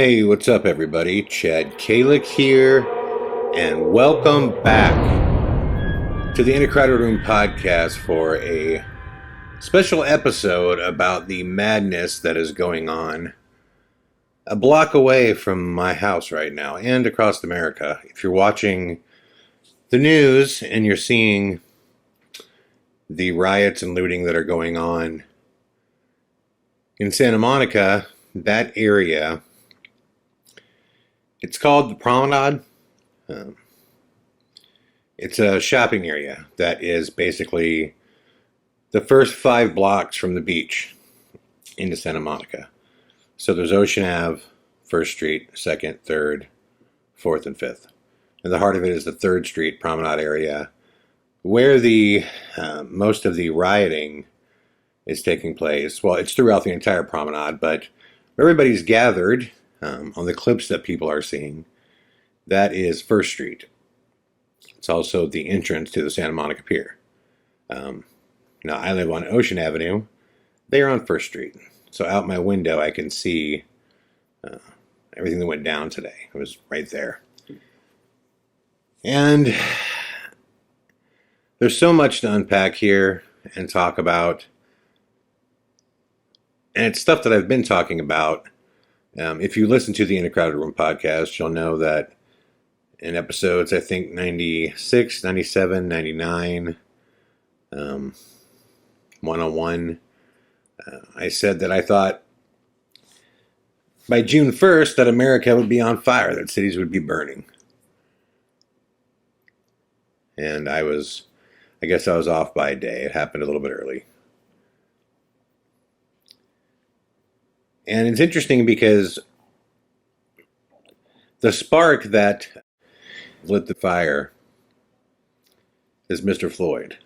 Hey, what's up, everybody? Chad Calek here, and welcome back to the In a Crowded Room podcast for a special episode about the madness that is going on a block away from my house right now and across America. If you're watching the news and you're seeing the riots and looting that are going on in Santa Monica, that area, it's called the Promenade. It's a shopping area that is basically the first 5 blocks from the beach into Santa Monica. So there's Ocean Ave, 1st Street, 2nd, 3rd, 4th, and 5th. And the heart of it is the 3rd Street Promenade area, where the most of the rioting is taking place. Well, it's throughout the entire promenade, but everybody's gathered on the clips that people are seeing. That is 1st Street. It's also the entrance to the Santa Monica Pier. Now, I live on Ocean Avenue. They're on 1st Street. So out my window, I can see everything that went down today. It was right there. And there's so much to unpack here and talk about. And it's stuff that I've been talking about. If you listen to the In a Crowded Room podcast, you'll know that in episodes, I think 96, 97, 99, 101, I said that I thought by June 1st that America would be on fire, that cities would be burning. And I guess I was off by a day. It happened a little bit early. And it's interesting because the spark that lit the fire is Mr. Floyd.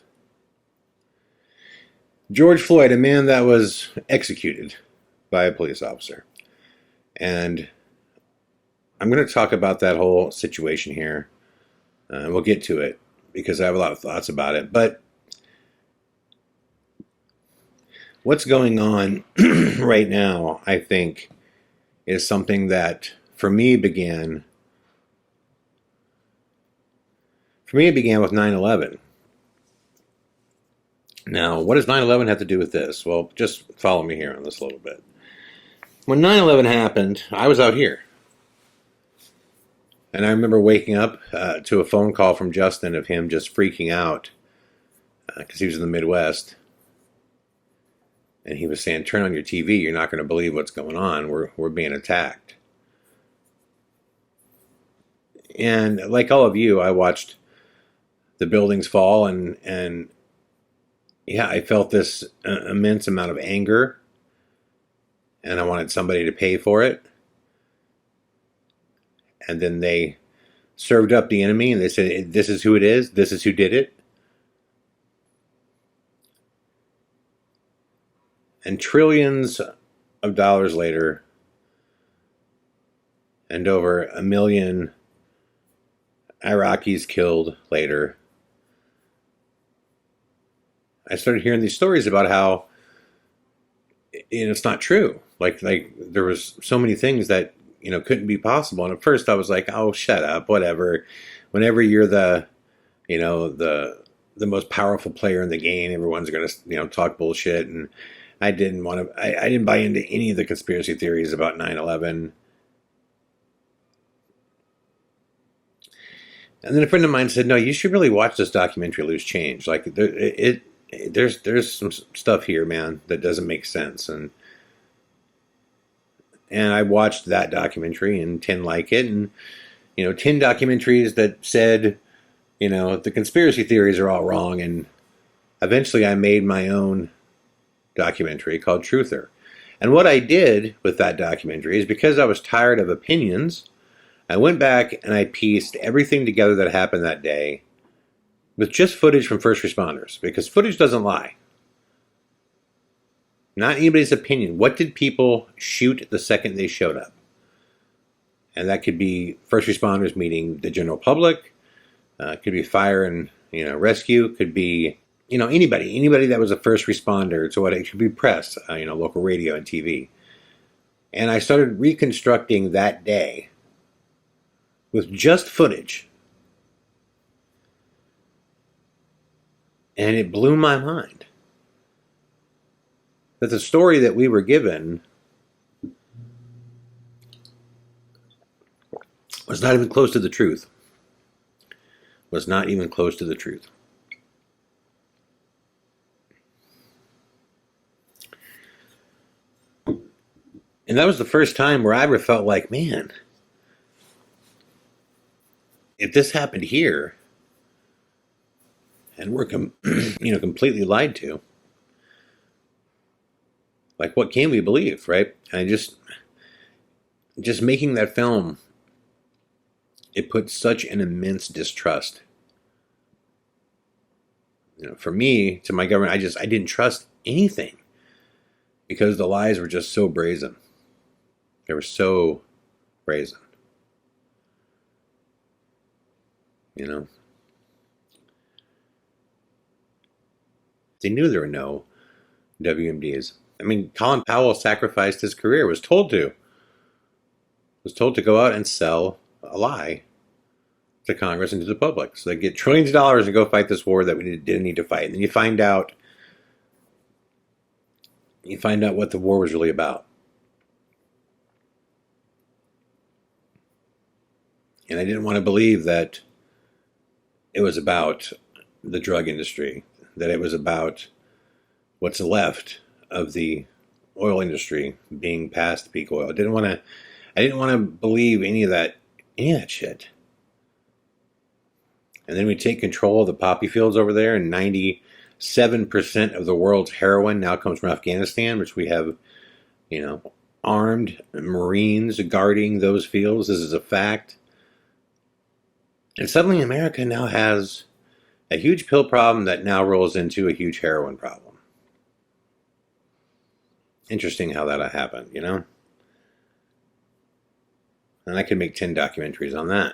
George Floyd, a man that was executed by a police officer. And I'm going to talk about that whole situation here. And we'll get to it because I have a lot of thoughts about it. But what's going on right now, I think, is something that for me it began with 9/11. Now, what does 9/11 have to do with this? Well, just follow me here on this a little bit. When 9/11 happened, I was out here. And I remember waking up to a phone call from Justin of him just freaking out because he was in the Midwest. And he was saying, turn on your TV, you're not going to believe what's going on. We're being attacked. And like all of you, I watched the buildings fall, and yeah, I felt this immense amount of anger, and I wanted somebody to pay for it. And then they served up the enemy, and they said, this is who it is, this is who did it. And trillions of dollars later, and over 1 million Iraqis killed later, I started hearing these stories about how it's not true. Like there was so many things that couldn't be possible. And at first I was like, oh, shut up, whatever. Whenever you're the most powerful player in the game, everyone's going to talk bullshit. And I didn't buy into any of the conspiracy theories about 9/11. And then a friend of mine said, no, you should really watch this documentary, Loose Change. Like, there's some stuff here, man, that doesn't make sense. And I watched that documentary and 10 like it. And, 10 documentaries that said, the conspiracy theories are all wrong. And eventually I made my own documentary called Truther. And what I did with that documentary is, because I was tired of opinions, I went back and I pieced everything together that happened that day with just footage from first responders, because footage doesn't lie. Not anybody's opinion. What did people shoot the second they showed up? And that could be first responders meeting the general public. Could be fire and rescue. Could be anybody that was a first responder to what it could be press, local radio and TV. And I started reconstructing that day with just footage. And it blew my mind that the story that we were given was not even close to the truth. Was not even close to the truth. And that was the first time where I ever felt like, man, if this happened here and we're completely lied to, like, what can we believe, right? And just making that film, it put such an immense distrust. For me, to my government, I didn't trust anything because the lies were just so brazen. They were so brazen. They knew there were no WMDs. I mean, Colin Powell sacrificed his career, was told to go out and sell a lie to Congress and to the public. So they get trillions of dollars and go fight this war that we didn't need to fight. And then you find out what the war was really about. And I didn't want to believe that it was about the drug industry, that it was about what's left of the oil industry being past peak oil. I didn't want to believe any of that shit. And then we take control of the poppy fields over there, and 97% of the world's heroin now comes from Afghanistan, which we have, armed Marines guarding those fields. This is a fact. And suddenly America now has a huge pill problem that now rolls into a huge heroin problem. Interesting how that happened, And I could make 10 documentaries on that.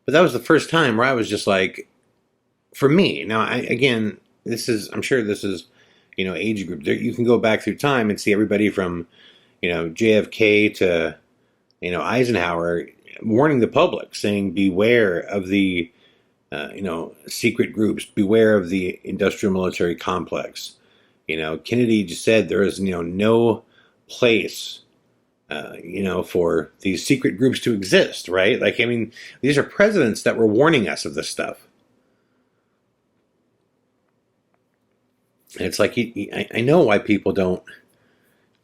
But that was the first time where I was just like, for me, now, I'm sure this is, age group. You can go back through time and see everybody from, JFK to, Eisenhower warning the public, saying, beware of the, secret groups, beware of the industrial military complex. Kennedy just said there is, no place, for these secret groups to exist, right? Like, these are presidents that were warning us of this stuff. And it's like, I know why people don't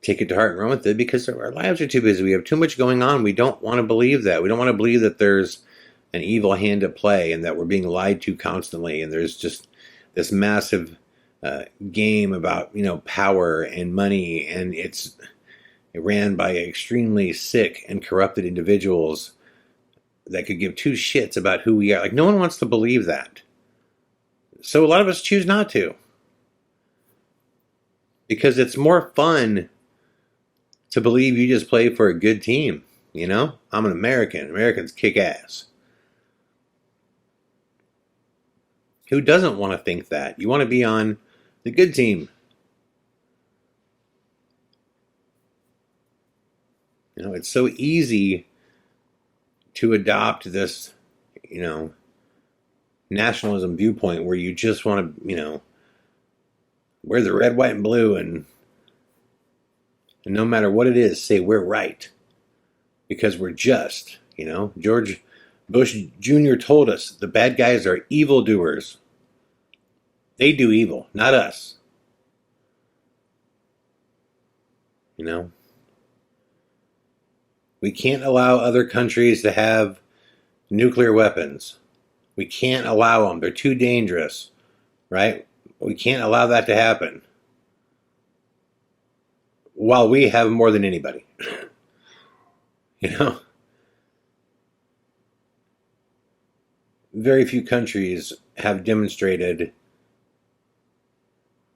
take it to heart and run with it, because our lives are too busy. We have too much going on. We don't want to believe that. We don't want to believe that there's an evil hand at play and that we're being lied to constantly. And there's just this massive game about, power and money. And it's ran by extremely sick and corrupted individuals that could give two shits about who we are. Like, no one wants to believe that. So a lot of us choose not to. Because it's more fun to believe you just play for a good team. I'm an American. Americans kick ass. Who doesn't want to think that? You want to be on the good team. It's so easy to adopt this, nationalism viewpoint where you just want to, wear the red, white, and blue, and no matter what it is, say we're right. Because we're just, George Bush Jr. told us the bad guys are evildoers. They do evil, not us. We can't allow other countries to have nuclear weapons. We can't allow them. They're too dangerous, right? We can't allow that to happen. While we have more than anybody. Very few countries have demonstrated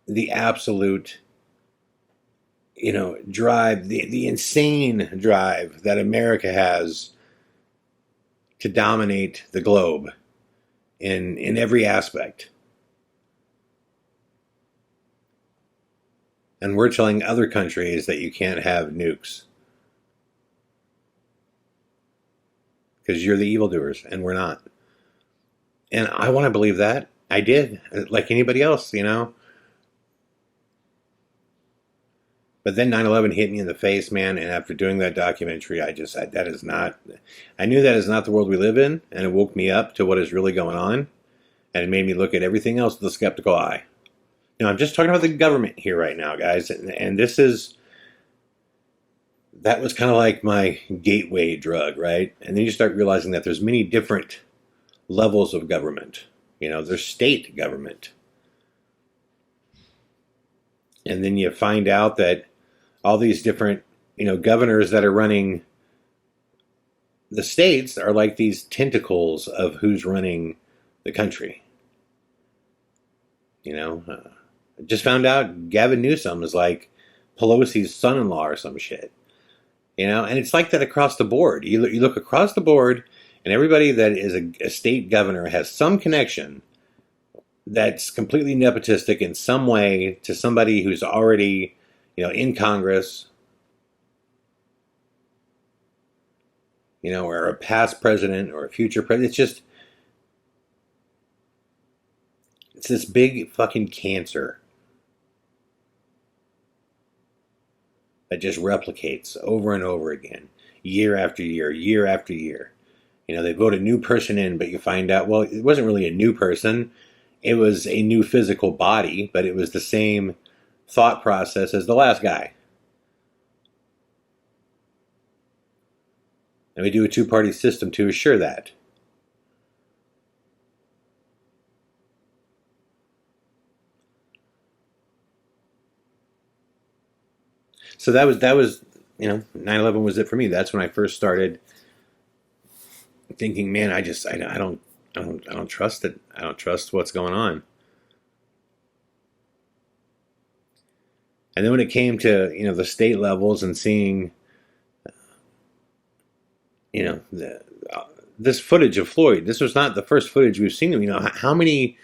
the absolute, drive, the insane drive that America has to dominate the globe in every aspect. And we're telling other countries that you can't have nukes because you're the evildoers and we're not. And I want to believe that. I did, like anybody else, you know. But then 9/11 hit me in the face, man. And after doing that documentary, that is not, I knew that is not the world we live in. And it woke me up to what is really going on. And it made me look at everything else with a skeptical eye. Now, I'm just talking about the government here right now, guys. And that was kind of like my gateway drug, right? And then you start realizing that there's many different levels of government. You know, there's state government. And then you find out that all these different, governors that are running the states are like these tentacles of who's running the country. I just found out Gavin Newsom is like Pelosi's son-in-law or some shit. And it's like that across the board. You look across the board, and everybody that is a state governor has some connection that's completely nepotistic in some way to somebody who's already, in Congress, or a past president or a future president. It's this big fucking cancer that just replicates over and over again, year after year, year after year. They vote a new person in, but you find out, well, it wasn't really a new person. It was a new physical body, but it was the same thought process as the last guy. And we do a two-party system to assure that. So that was 9/11 was it for me. That's when I first started thinking, man, I don't trust it. I don't trust what's going on. And then when it came to, the state levels and seeing, this footage of Floyd, this was not the first footage we've seen. How many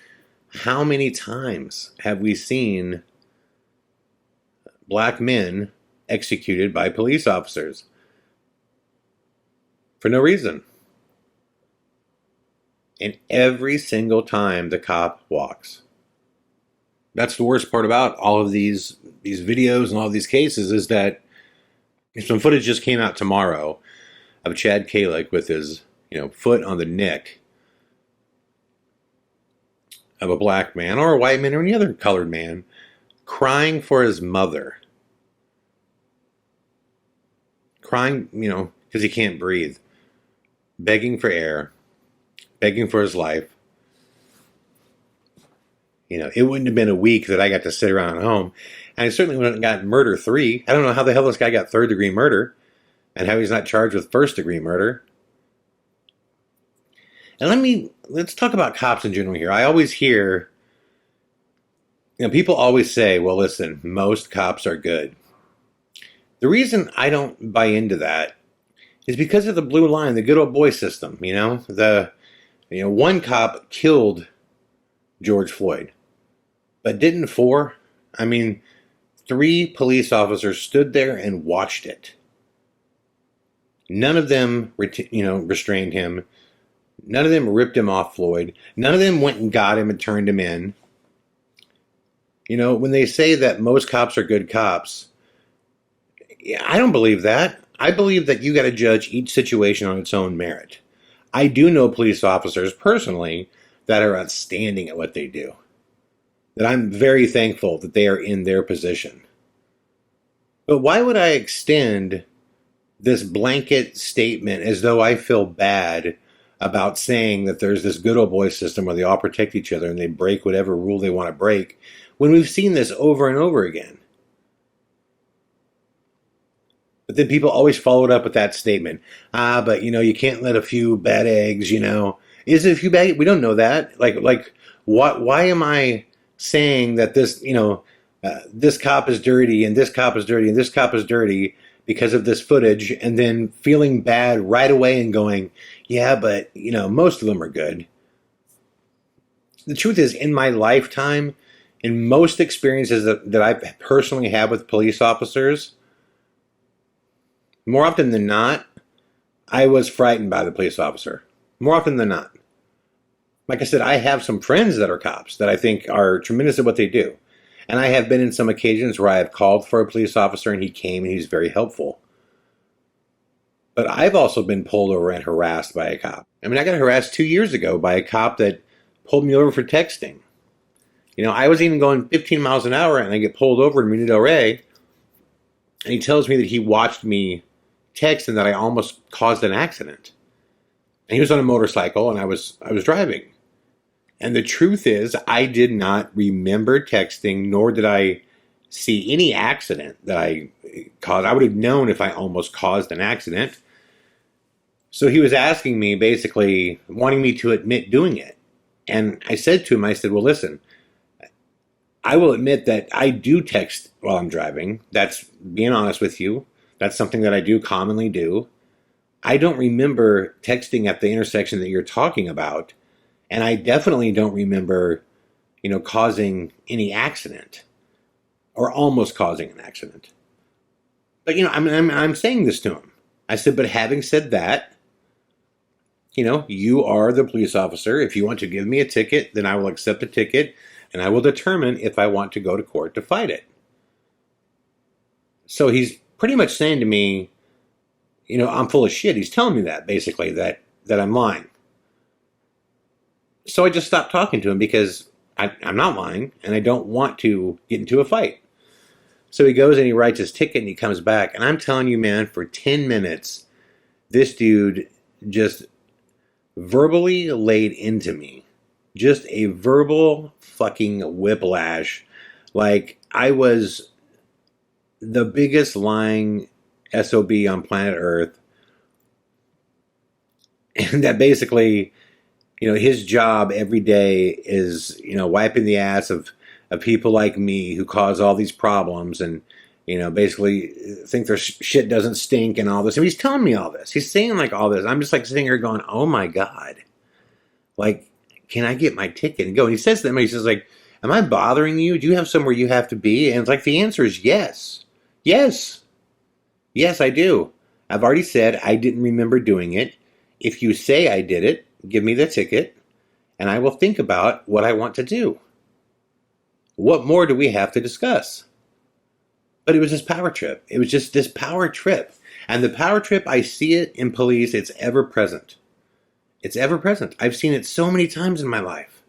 times have we seen black men executed by police officers for no reason? And every single time the cop walks. That's the worst part about all of these videos and all of these cases is that some footage just came out tomorrow of Chad Calek with his, foot on the neck of a black man or a white man or any other colored man crying for his mother. Crying, because he can't breathe. Begging for air. Begging for his life. It wouldn't have been a week that I got to sit around at home. And I certainly wouldn't have gotten murder 3. I don't know how the hell this guy got 3rd-degree murder and how he's not charged with 1st-degree murder. And let's talk about cops in general here. I always hear, people always say, well, listen, most cops are good. The reason I don't buy into that is because of the blue line, the good old boy system. One cop killed George Floyd, but didn't 4? 3 police officers stood there and watched it. None of them, restrained him. None of them ripped him off Floyd. None of them went and got him and turned him in. When they say that most cops are good cops, I don't believe that. I believe that you got to judge each situation on its own merit. I do know police officers personally that are outstanding at what they do. That I'm very thankful that they are in their position. But why would I extend this blanket statement as though I feel bad about saying that there's this good old boy system where they all protect each other and they break whatever rule they want to break when we've seen this over and over again? But then people always follow it up with that statement. But you can't let a few bad eggs, Is it a few bad? We don't know that. What? Why am I saying that this, this cop is dirty and this cop is dirty and this cop is dirty because of this footage, and then feeling bad right away and going, yeah, but most of them are good. The truth is, in my lifetime, In most experiences that I personally have with police officers, more often than not, I was frightened by the police officer. More often than not. Like I said, I have some friends that are cops that I think are tremendous at what they do. And I have been in some occasions where I have called for a police officer and he came and he's very helpful. But I've also been pulled over and harassed by a cop. I mean, I got harassed 2 years ago by a cop that pulled me over for texting. I was even going 15 miles an hour and I get pulled over in Marina Del Rey. And he tells me that he watched me text and that I almost caused an accident. And he was on a motorcycle and I was driving. And the truth is, I did not remember texting, nor did I see any accident that I caused. I would have known if I almost caused an accident. So he was asking me, basically wanting me to admit doing it. And I said to him, I said, well, listen, I will admit that I do text while I'm driving. That's being honest with you. That's something that I do commonly do. I don't remember texting at the intersection that you're talking about. And I definitely don't remember, causing any accident or almost causing an accident. But, I'm saying this to him. I said, but having said that, you are the police officer. If you want to give me a ticket, then I will accept the ticket and I will determine if I want to go to court to fight it. So he's pretty much saying to me, I'm full of shit. He's telling me that, basically, that I'm lying. So I just stopped talking to him because I'm not lying and I don't want to get into a fight. So he goes and he writes his ticket and he comes back. And I'm telling you, man, for 10 minutes, this dude just verbally laid into me. Just a verbal fucking whiplash. Like I was the biggest lying SOB on planet Earth. And that basically, his job every day is, wiping the ass of people like me who cause all these problems and, basically think their shit doesn't stink and all this. And he's telling me all this. He's saying like all this. I'm just like sitting here going, oh my God. Like, can I get my ticket and go? And he says to them, he says like, am I bothering you? Do you have somewhere you have to be? And it's like, the answer is yes. Yes. Yes, I do. I've already said I didn't remember doing it. If you say I did it, give me the ticket, and I will think about what I want to do. What more do we have to discuss? But it was this power trip. It was just this power trip. And the power trip, I see it in police. It's ever present. It's ever present. I've seen it so many times in my life.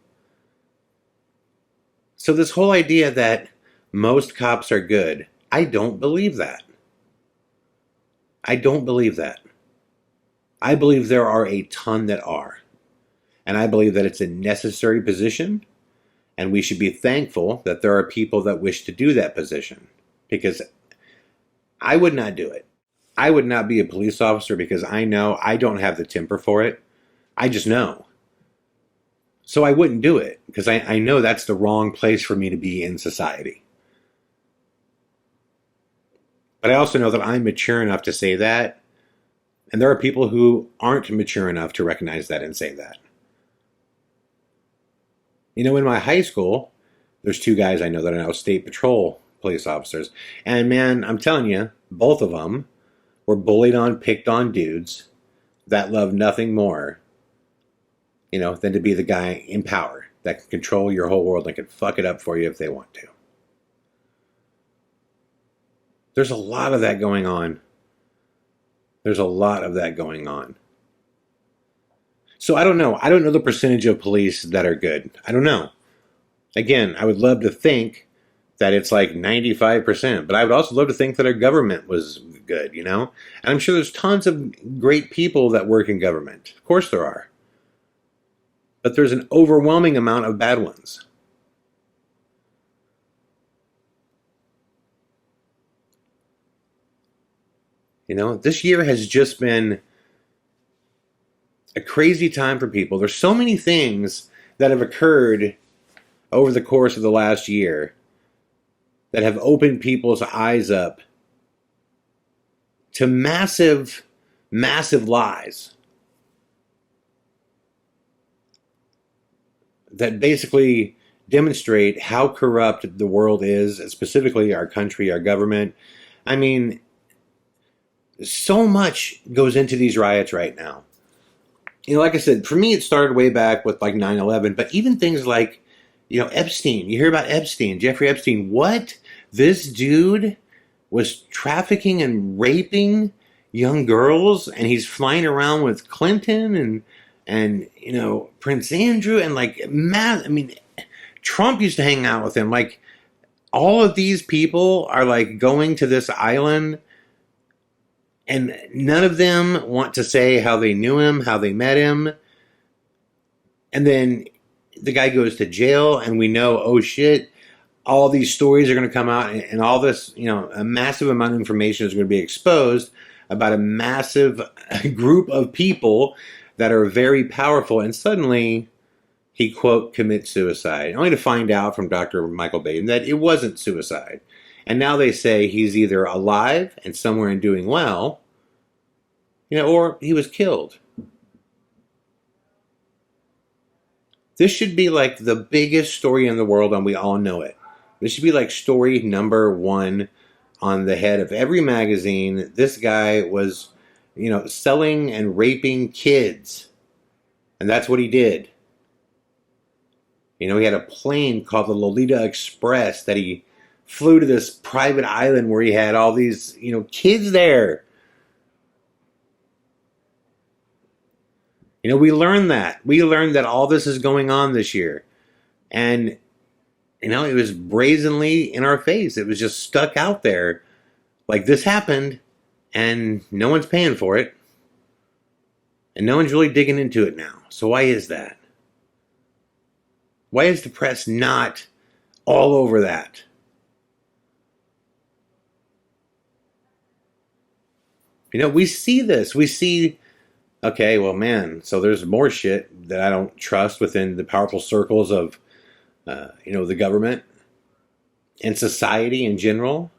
So this whole idea that most cops are good, I don't believe that. I don't believe that. I believe there are a ton that are. And I believe that it's a necessary position. And we should be thankful that there are people that wish to do that position. Because I would not do it. I would not be a police officer because I know I don't have the temper for it. I just know. So I wouldn't do it because I know that's the wrong place for me to be in society. But I also know that I'm mature enough to say that. And there are people who aren't mature enough to recognize that and say that. In my high school, there's two guys I know that are now state patrol police officers. And man, I'm telling you, both of them were bullied on, picked on dudes that love nothing more, than to be the guy in power that can control your whole world and can fuck it up for you if they want to. There's a lot of that going on. There's a lot of that going on. So I don't know. I don't know the percentage of police that are good. I don't know. Again, I would love to think that it's like 95%, but I would also love to think that our government was good, And I'm sure there's tons of great people that work in government. Of course there are. But there's an overwhelming amount of bad ones. This year has just been a crazy time for people. There's so many things that have occurred over the course of the last year that have opened people's eyes up to massive, massive lies that basically demonstrate how corrupt the world is, specifically our country, our government. I mean, so much goes into these riots right now. Like I said, for me, it started way back with like 9/11, but even things like, Epstein. You hear about Epstein, Jeffrey Epstein. What? This dude was trafficking and raping young girls, and he's flying around with Clinton and Prince Andrew, and like, I mean, Trump used to hang out with him. Like, all of these people are like going to this island, and none of them want to say how they knew him, how they met him. And then the guy goes to jail, and we know, oh shit, all these stories are going to come out, and all this, a massive amount of information is going to be exposed about a massive group of people that are very powerful. And suddenly he, quote, commits suicide, only to find out from Dr. Michael Baden that it wasn't suicide. And now they say he's either alive and somewhere and doing well, or he was killed. This should be like the biggest story in the world, and we all know it. This should be like story number one on the head of every magazine. This guy was, selling and raping kids. And that's what he did. He had a plane called the Lolita Express that he flew to this private island where he had all these, kids there. We learned that. We learned that all this is going on this year. And, it was brazenly in our face. It was just stuck out there. Like, this happened, and no one's paying for it. And no one's really digging into it now. So why is that? Why is the press not all over that? We see this. We see, okay, well, man, so there's more shit that I don't trust within the powerful circles of, the government and society in general.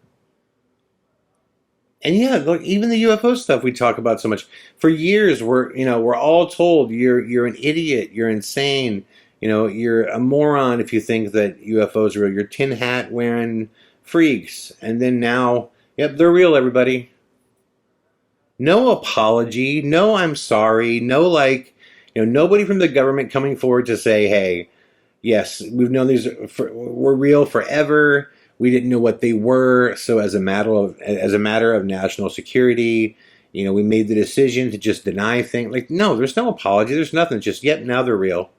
And yeah, look, even the UFO stuff we talk about so much. For years, we're all told you're an idiot, you're insane, you're a moron if you think that UFOs are real. You're tin hat wearing freaks. And then now, yep, they're real, everybody. No apology, no I'm sorry, no nobody from the government coming forward to say, hey, yes, we've known these were real forever. We didn't know what they were, so as a matter of national security, we made the decision to just deny things. Like, no, there's no apology. There's nothing. Just, yep, now they're real.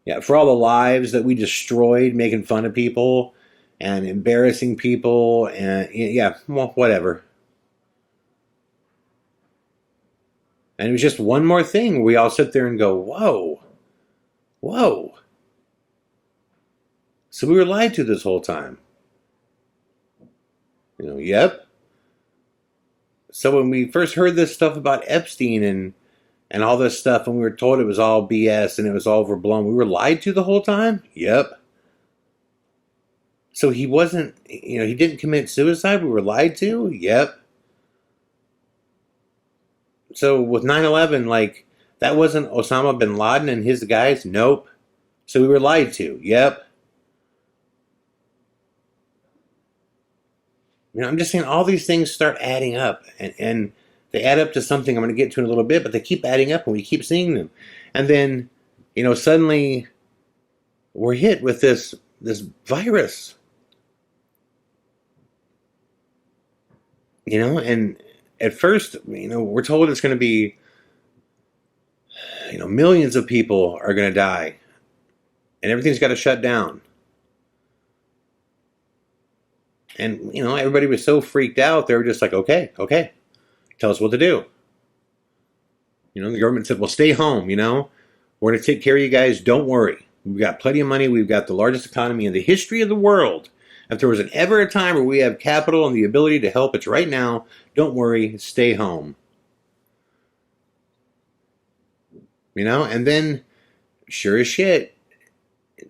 Yeah, for all the lives that we destroyed making fun of people and embarrassing people, and yeah, well, whatever. And it was just one more thing where we all sit there and go, whoa. So we were lied to this whole time. Yep. So when we first heard this stuff about Epstein and all this stuff, and we were told it was all BS and it was all overblown, we were lied to the whole time? Yep. So he wasn't, he didn't commit suicide? We were lied to? Yep. So with 9/11, like, that wasn't Osama bin Laden and his guys? Nope. So we were lied to? Yep. I'm just saying all these things start adding up, and they add up to something I'm going to get to in a little bit, but they keep adding up and we keep seeing them. And then, suddenly we're hit with this virus. And at first, we're told it's going to be, millions of people are going to die and everything's got to shut down. And, everybody was so freaked out, they were just like, okay, tell us what to do. The government said, well, stay home, we're going to take care of you guys, don't worry. We've got plenty of money, we've got the largest economy in the history of the world. If there was ever a time where we have capital and the ability to help, it's right now. Don't worry, stay home. And then, sure as shit,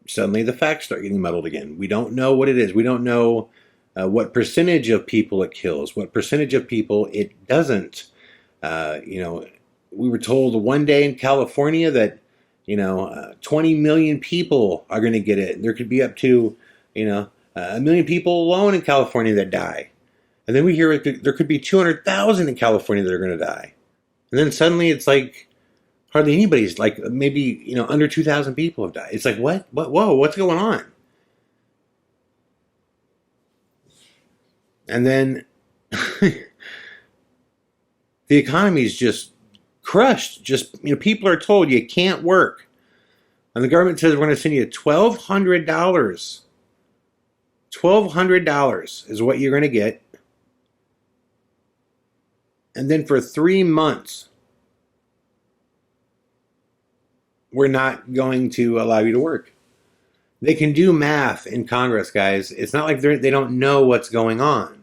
suddenly the facts start getting muddled again. We don't know what it is. We don't know what percentage of people it kills, what percentage of people it doesn't. We were told one day in California that, 20 million people are going to get it. There could be up to, a million people alone in California that die. And then we hear there could be 200,000 in California that are going to die. And then suddenly it's like hardly anybody's, like maybe, under 2,000 people have died. It's like, what? Whoa, what's going on? And then the economy is just crushed. Just, people are told you can't work. And the government says we're going to send you $1,200. $1,200 is what you're going to get. And then for 3 months, we're not going to allow you to work. They can do math in Congress, guys. It's not like they don't know what's going on.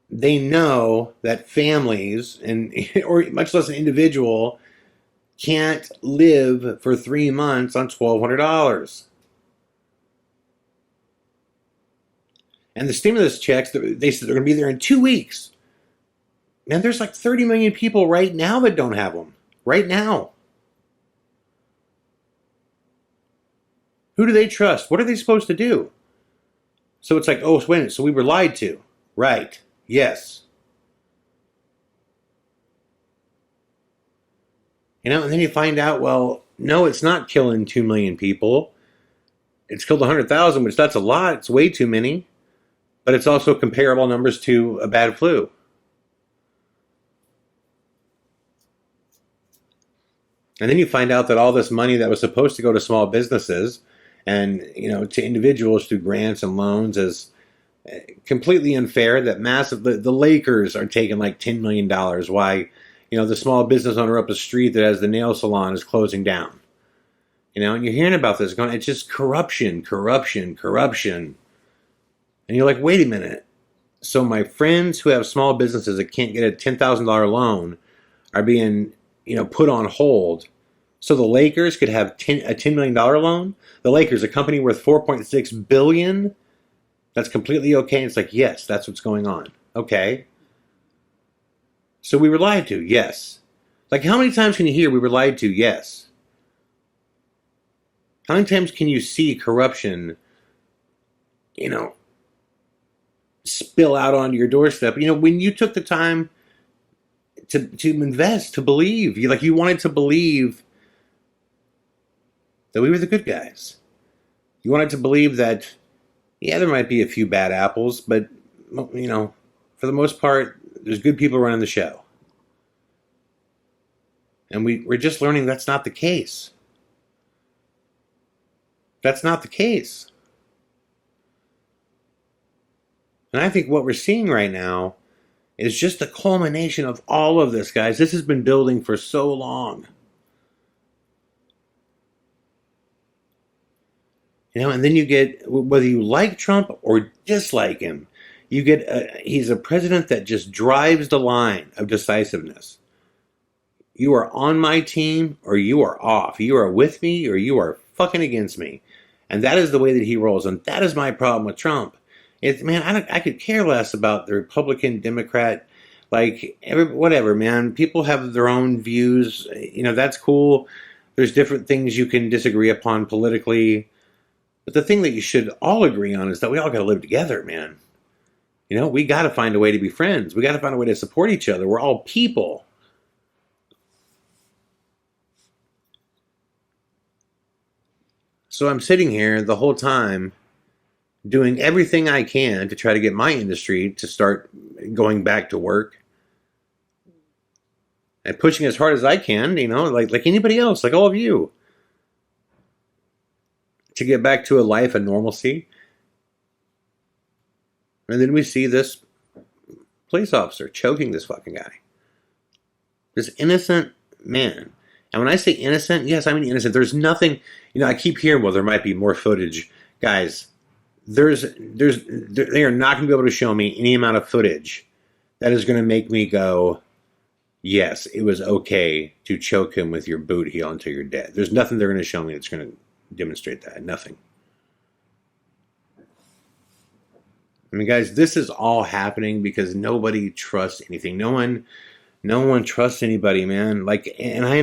They know that families, or much less an individual, can't live for 3 months on $1,200. And the stimulus checks, they said they're going to be there in 2 weeks. Man, there's like 30 million people right now that don't have them. Right now. Who do they trust? What are they supposed to do? So it's like, oh, wait, so we were lied to. Right. Yes. And then you find out, well, no, it's not killing 2 million people. It's killed 100,000, which that's a lot. It's way too many. But it's also comparable numbers to a bad flu. And then you find out that all this money that was supposed to go to small businesses and, to individuals through grants and loans is completely unfair. That the Lakers are taking like $10 million. Why, the small business owner up the street that has the nail salon is closing down. And you're hearing about this going, it's just corruption. And you're like, wait a minute. So my friends who have small businesses that can't get a $10,000 loan are being, put on hold. So the Lakers could have a $10 million loan. The Lakers, a company worth $4.6 billion, that's completely okay. And it's like, yes, that's what's going on. Okay. So we were lied to. Yes. Like, how many times can you hear we were lied to? Yes. How many times can you see corruption, spill out onto your doorstep? When you took the time to invest, to believe, you wanted to believe that we were the good guys. You wanted to believe that, yeah, there might be a few bad apples, but, for the most part, there's good people running the show. And we're just learning that's not the case. That's not the case. And I think what we're seeing right now is just the culmination of all of this, guys. This has been building for so long. And then you get, whether you like Trump or dislike him, you get, he's a president that just drives the line of decisiveness. You are on my team or you are off. You are with me or you are fucking against me. And that is the way that he rolls. And that is my problem with Trump. I could care less about the Republican, Democrat, whatever, man. People have their own views. That's cool. There's different things you can disagree upon politically. But the thing that you should all agree on is that we all got to live together, man. We got to find a way to be friends. We got to find a way to support each other. We're all people. So I'm sitting here the whole time doing everything I can to try to get my industry to start going back to work. And pushing as hard as I can, like anybody else, like all of you, to get back to a life of normalcy. And then we see this police officer choking this fucking guy. This innocent man. And when I say innocent, yes, I mean innocent. There's nothing, I keep hearing, well, there might be more footage. Guys, they are not going to be able to show me any amount of footage that is going to make me go, yes, it was okay to choke him with your boot heel until you're dead. There's nothing they're going to show me that's going to demonstrate that. Nothing. I mean, guys, this is all happening because nobody trusts anything. No one No one trusts anybody, man. Like, and I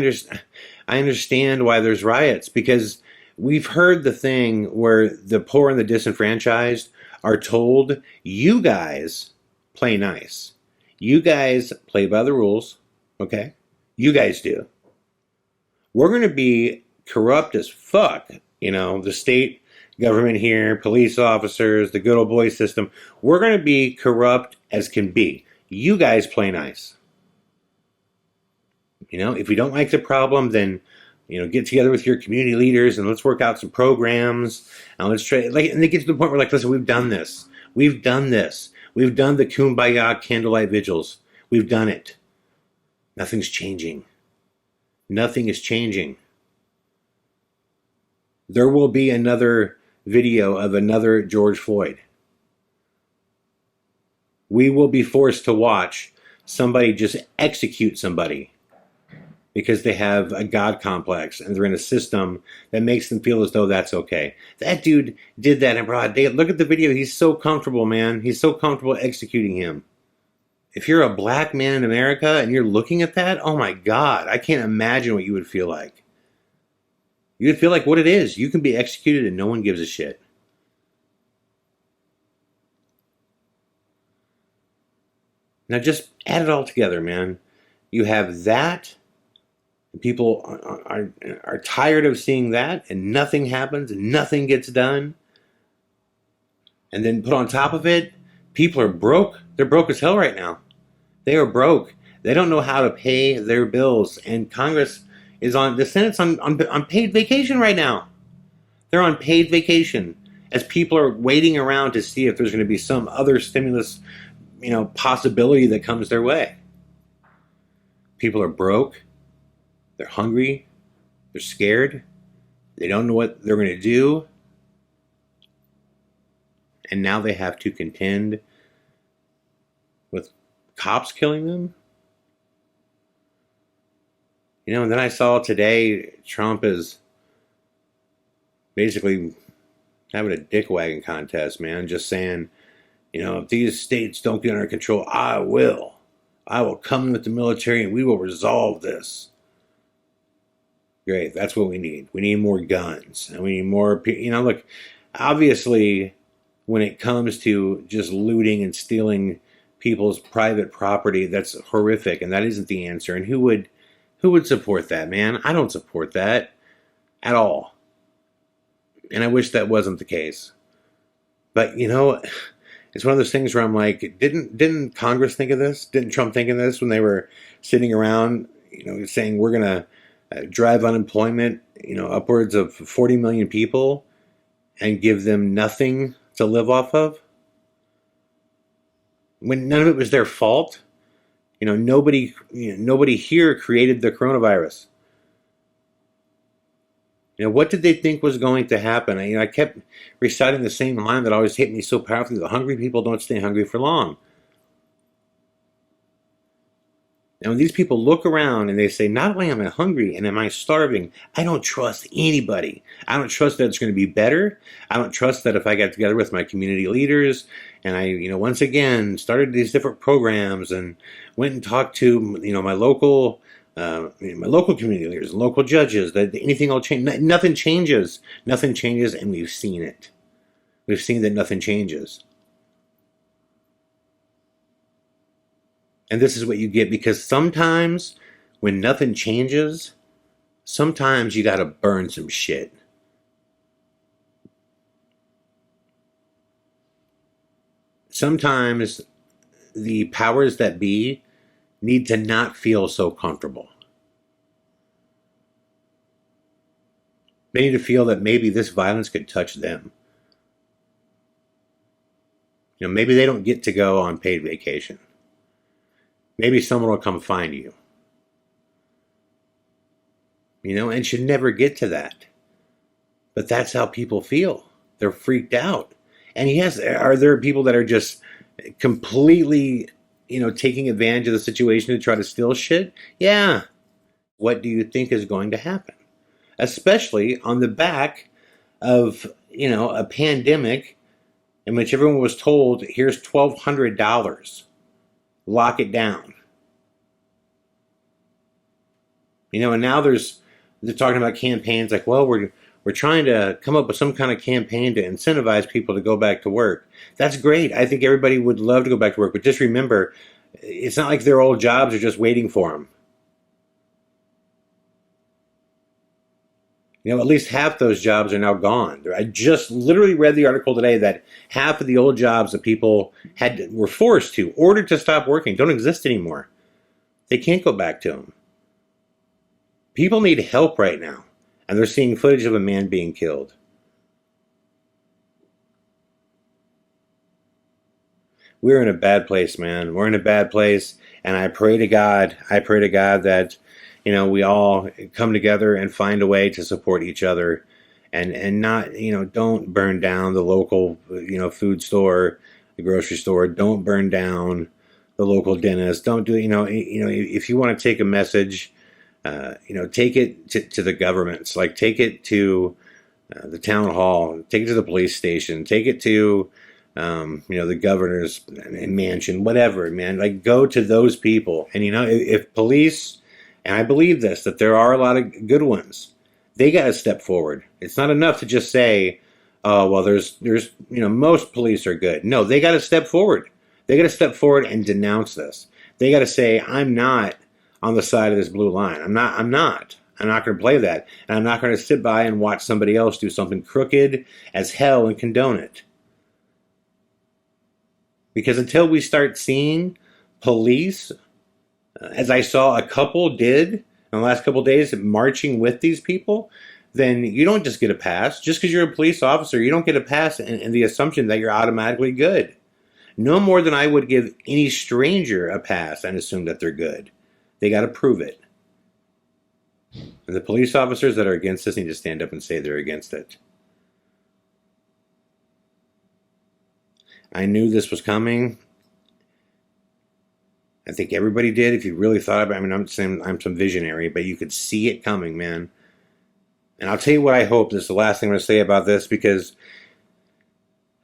understand why there's riots, because we've heard the thing where the poor and the disenfranchised are told, you guys play nice. You guys play by the rules, okay? You guys do. We're going to be corrupt as fuck, the state government here, police officers, the good old boy system. We're going to be corrupt as can be. You guys play nice. If you don't like the problem, then get together with your community leaders and let's work out some programs and let's try. And they get to the point where, like, listen, we've done this. We've done this. We've done the Kumbaya candlelight vigils. We've done it. Nothing's changing. Nothing is changing. There will be another video of another George Floyd. We will be forced to watch somebody just execute somebody because they have a God complex and they're in a system that makes them feel as though that's okay. That dude did that in broad day. Look at the video. He's so comfortable, man. He's so comfortable executing him. If you're a black man in America and you're looking at that, oh my God, I can't imagine what you would feel like. You would feel like what it is. You can be executed and no one gives a shit. Now just add it all together, man. You have that. People are tired of seeing that, and nothing happens, and nothing gets done. And then put on top of it, people are broke. They're broke as hell right now. They are broke. They don't know how to pay their bills. And Congress is the Senate's on paid vacation right now. They're on paid vacation as people are waiting around to see if there's going to be some other stimulus, possibility that comes their way. People are broke. They're hungry. They're scared. They don't know what they're going to do. And now they have to contend with cops killing them. And then I saw today Trump is basically having a dick wagging contest, man. Just saying, if these states don't get under control, I will. I will come in with the military and we will resolve this. Great, that's what we need. We need more guns. And we need more, look, obviously, when it comes to just looting and stealing people's private property, that's horrific, and that isn't the answer. And who would support that, man? I don't support that at all. And I wish that wasn't the case. But, it's one of those things where I'm like, didn't Congress think of this? Didn't Trump think of this when they were sitting around, saying we're going to drive unemployment, upwards of 40 million people and give them nothing to live off of? When none of it was their fault. Nobody here created the coronavirus. What did they think was going to happen? I kept reciting the same line that always hit me so powerfully: the hungry people don't stay hungry for long. And when these people look around and they say, not only am I hungry and am I starving, I don't trust anybody. I don't trust that it's going to be better. I don't trust that if I got together with my community leaders and I, once again started these different programs and went and talked to, my local community leaders and local judges, that anything will change. Nothing changes. Nothing changes, and we've seen it. We've seen that nothing changes. And this is what you get, because sometimes when nothing changes, sometimes you got to burn some shit. Sometimes the powers that be need to not feel so comfortable. They need to feel that maybe this violence could touch them. Maybe they don't get to go on paid vacation. Maybe someone will come find you. And should never get to that. But that's how people feel. They're freaked out. And yes, are there people that are just completely, taking advantage of the situation to try to steal shit? Yeah. What do you think is going to happen? Especially on the back of, a pandemic in which everyone was told, here's $1,200. Lock it down. And now they're talking about campaigns like, well, we're trying to come up with some kind of campaign to incentivize people to go back to work. That's great. I think everybody would love to go back to work, but just remember, it's not like their old jobs are just waiting for them. At least half those jobs are now gone. I just literally read the article today that half of the old jobs that people were forced to, ordered to stop working, don't exist anymore. They can't go back to them. People need help right now, and they're seeing footage of a man being killed. We're in a bad place, man. We're in a bad place, and I pray to God that we all come together and find a way to support each other, and not don't burn down the local food store, the grocery store. Don't burn down the local dentist. Don't do if you want to take a message, take it to the governments. Like, take it to the town hall, take it to the police station, take it to the governor's mansion, whatever, man. Like, go to those people. And if police, and I believe this, that there are a lot of good ones, they got to step forward. It's not enough to just say, oh, well, there's most police are good. No, they got to step forward. They got to step forward and denounce this. They got to say, I'm not on the side of this blue line. I'm not going to play that. And I'm not going to sit by and watch somebody else do something crooked as hell and condone it. Because until we start seeing police, as I saw a couple did in the last couple of days, marching with these people, then you don't just get a pass. Just because you're a police officer, you don't get a pass in the assumption that you're automatically good. No more than I would give any stranger a pass and assume that they're good. They got to prove it. And the police officers that are against this need to stand up and say they're against it. I knew this was coming. I think everybody did. If you really thought about it, I'm saying I'm some visionary, but you could see it coming, man. And I'll tell you what I hope. This is the last thing I'm going to say about this, because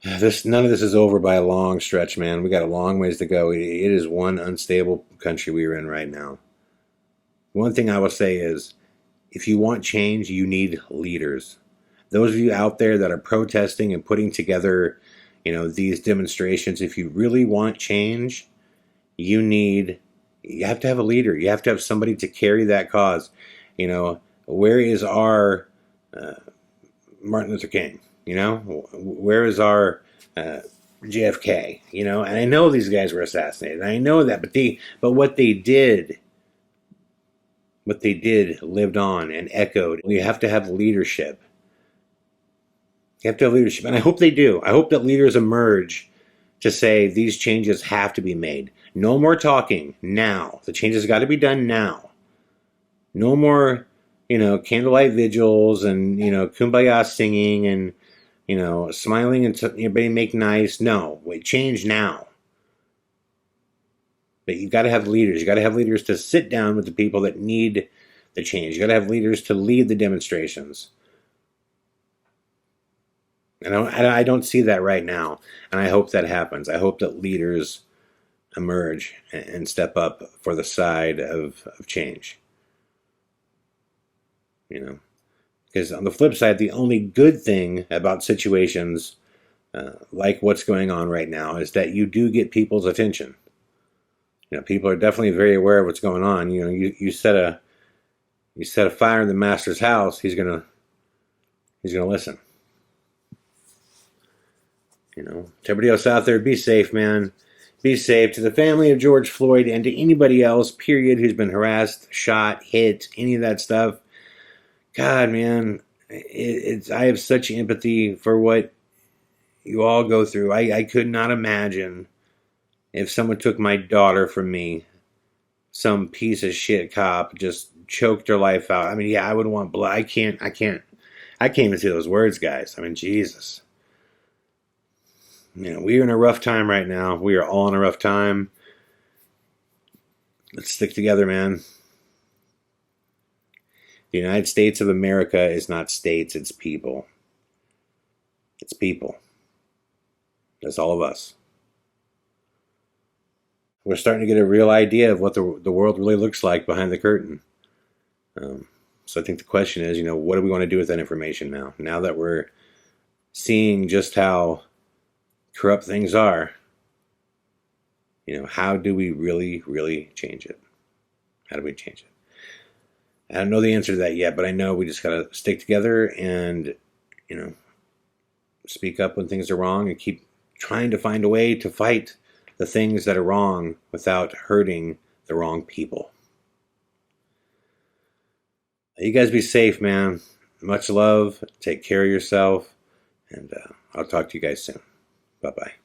none of this is over by a long stretch, man. We got a long ways to go. It is one unstable country we're in right now. One thing I will say is, if you want change, you need leaders. Those of you out there that are protesting and putting together these demonstrations, if you really want change, you have to have a leader. You have to have somebody to carry that cause. Where is our Martin Luther King? Where is our JFK? And I know these guys were assassinated. I know that, but what they did lived on and echoed. You have to have leadership. You have to have leadership, and I hope they do. I hope that leaders emerge to say these changes have to be made. No more talking now. The changes got to be done now. No more, candlelight vigils and, kumbaya singing and, smiling and everybody make nice. No, wait, change now. But you got to have leaders. You got to have leaders to sit down with the people that need the change. You got to have leaders to lead the demonstrations. And I don't see that right now, and I hope that happens. I hope that leaders emerge and step up for the side of change. Because on the flip side, the only good thing about situations like what's going on right now is that you do get people's attention. People are definitely very aware of what's going on. You set a fire in the master's house, he's gonna listen. To everybody else out there, be safe, man. Be safe. To the family of George Floyd and to anybody else, period, who's been harassed, shot, hit, any of that stuff. God, man, I have such empathy for what you all go through. I could not imagine if someone took my daughter from me, some piece of shit cop just choked her life out. I would want blood. I can't even say those words, guys. Jesus. We're in a rough time right now. We are all in a rough time. Let's stick together, man. The United States of America is not states, it's people. It's people. That's all of us. We're starting to get a real idea of what the world really looks like behind the curtain. So I think the question is, what do we want to do with that information now? Now that we're seeing just how corrupt things are, how do we really, really change it? How do we change it? I don't know the answer to that yet, but I know we just got to stick together and, speak up when things are wrong and keep trying to find a way to fight the things that are wrong without hurting the wrong people. You guys be safe, man. Much love. Take care of yourself. And I'll talk to you guys soon. Bye-bye.